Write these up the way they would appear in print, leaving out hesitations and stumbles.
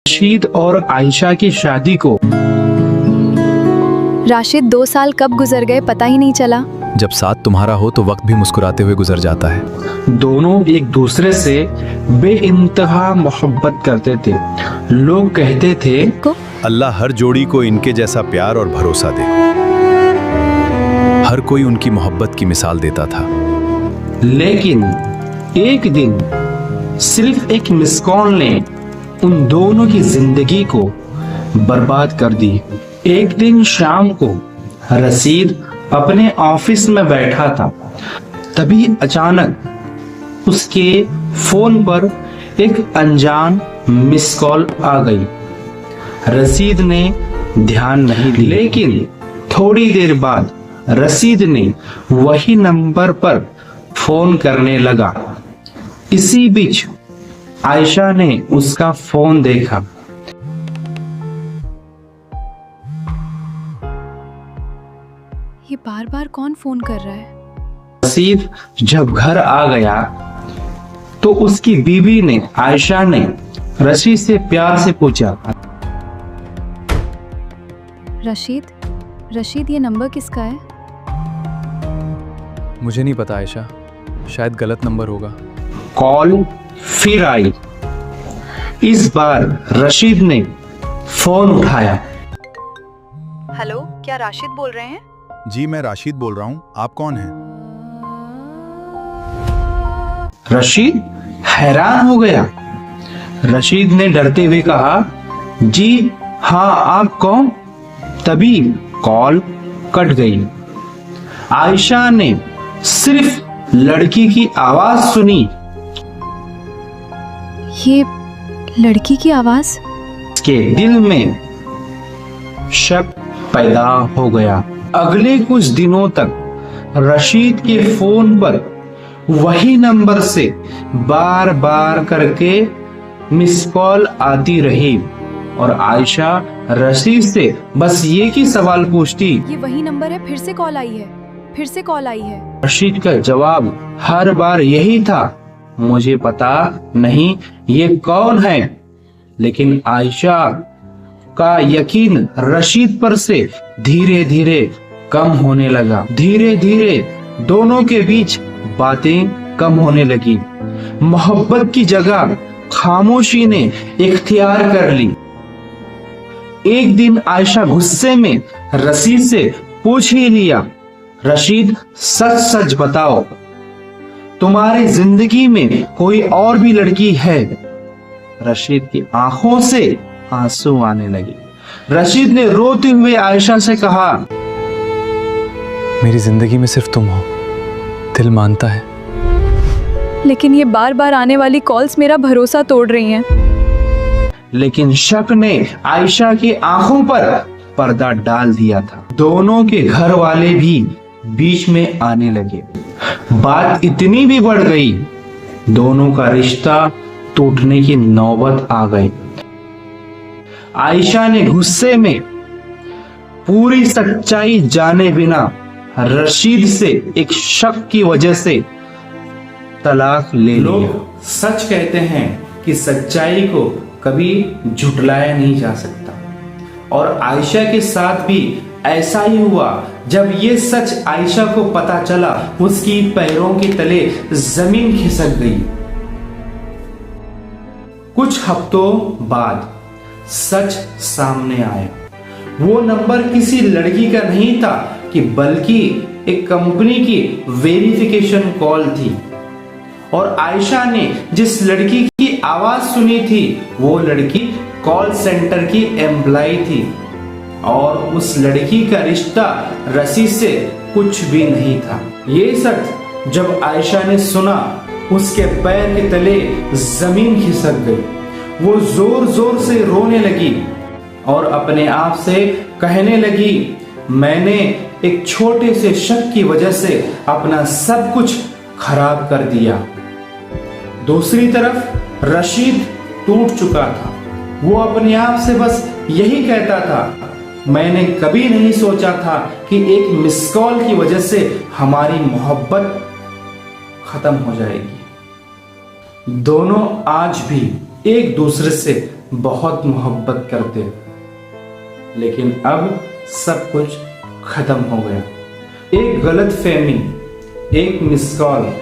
रशीद और आयशा की शादी को राशिद 2 साल कब गुजर गए पता ही नहीं चला। जब साथ तुम्हारा हो तो वक्त भी मुस्कुराते हुए गुजर जाता है। दोनों एक दूसरे से बेइंतहा मोहब्बत करते थे। लोग कहते थे अल्लाह हर जोड़ी को इनके जैसा प्यार और भरोसा दे। हर कोई उनकी मोहब्बत की मिसाल देता था। लेकिन एक दिन सिर्फ एक मिस कॉल ने उन दोनों की जिंदगी को बर्बाद कर दी। एक दिन शाम को रशीद अपने ऑफिस में बैठा था, तभी अचानक उसके फोन पर एक अनजान मिस कॉल आ गई। रशीद ने ध्यान नहीं दिया, लेकिन थोड़ी देर बाद रशीद ने वही नंबर पर फोन करने लगा। इसी बीच आयशा ने उसका फोन देखा। ये बार बार कौन फोन कर रहा है? रशीद जब घर आ गया तो उसकी बीवी ने आयशा ने रशीद से प्यार से पूछा, रशीद ये नंबर किसका है? मुझे नहीं पता आयशा, शायद गलत नंबर होगा। कॉल फिर आई। इस बार रशीद ने फोन उठाया। हेलो, क्या राशिद बोल रहे हैं? जी मैं राशिद बोल रहा हूँ, आप कौन हैं? रशीद हैरान हो गया। रशीद ने डरते हुए कहा, जी हाँ, आप कौन? तभी कॉल कट गई। आयशा ने सिर्फ लड़की की आवाज सुनी। ये लड़की की आवाज? उसके दिल में शक पैदा हो गया। अगले कुछ दिनों तक रशीद के फोन पर वही नंबर से बार बार करके मिस कॉल आती रही और आयशा रशीद से बस ये ही सवाल पूछती, ये वही नंबर है, फिर से कॉल आई है, फिर से कॉल आई है। रशीद का जवाब हर बार यही था, मुझे पता नहीं ये कौन है। लेकिन आयशा का यकीन रशीद पर से धीरे धीरे कम होने लगा। धीरे धीरे दोनों के बीच बातें कम होने लगी। मोहब्बत की जगह खामोशी ने इख्तियार कर ली। एक दिन आयशा गुस्से में रशीद से पूछ ही लिया, रशीद सच सच बताओ, तुम्हारी जिंदगी में कोई और भी लड़की है? रशीद की आंखों से आंसू आने लगे। रशीद ने रोते हुए आयशा से कहा, मेरी जिंदगी में सिर्फ तुम हो, दिल मानता है। लेकिन ये बार बार आने वाली कॉल्स मेरा भरोसा तोड़ रही हैं। लेकिन शक ने आयशा की आंखों पर पर्दा डाल दिया था। दोनों के घर वाले भी बीच में आने लगे। बात इतनी भी बढ़ गई, दोनों का रिश्ता टूटने की नौबत आ गई। आयशा ने गुस्से में पूरी सच्चाई जाने बिना रशीद से एक शक की वजह से तलाक ले लिया। लोग सच कहते हैं कि सच्चाई को कभी झुटलाया नहीं जा सकता, और आयशा के साथ भी ऐसा ही हुआ। जब ये सच आयशा को पता चला, उसकी पैरों के तले जमीन खिसक गई। कुछ हफ्तों बाद सच सामने आया। वो नंबर किसी लड़की का नहीं था कि बल्कि एक कंपनी की वेरिफिकेशन कॉल थी, और आयशा ने जिस लड़की की आवाज सुनी थी वो लड़की कॉल सेंटर की एम्प्लॉय थी, और उस लड़की का रिश्ता रशीद से कुछ भी नहीं था। ये सच जब आयशा ने सुना, उसके पैर के तले जमीन खिसक गई। वो जोर जोर से रोने लगी और अपने आप से कहने लगी, मैंने एक छोटे से शक की वजह से अपना सब कुछ खराब कर दिया। दूसरी तरफ रशीद टूट चुका था। वो अपने आप से बस यही कहता था, मैंने कभी नहीं सोचा था कि एक मिस कॉल की वजह से हमारी मोहब्बत खत्म हो जाएगी। दोनों आज भी एक दूसरे से बहुत मोहब्बत करते, लेकिन अब सब कुछ खत्म हो गया। एक गलत फहमी, एक मिस कॉल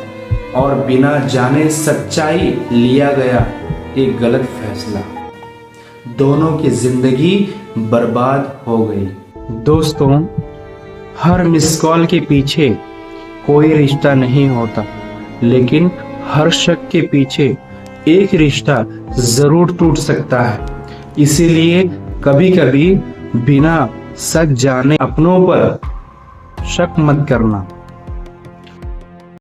और बिना जाने सच्चाई लिया गया एक गलत फैसला, दोनों की जिंदगी बर्बाद हो गई। दोस्तों, हर मिस कॉल के पीछे कोई रिश्ता नहीं होता, लेकिन हर शक के पीछे एक रिश्ता जरूर टूट सकता है। इसीलिए कभी कभी बिना सच जाने अपनों पर शक मत करना।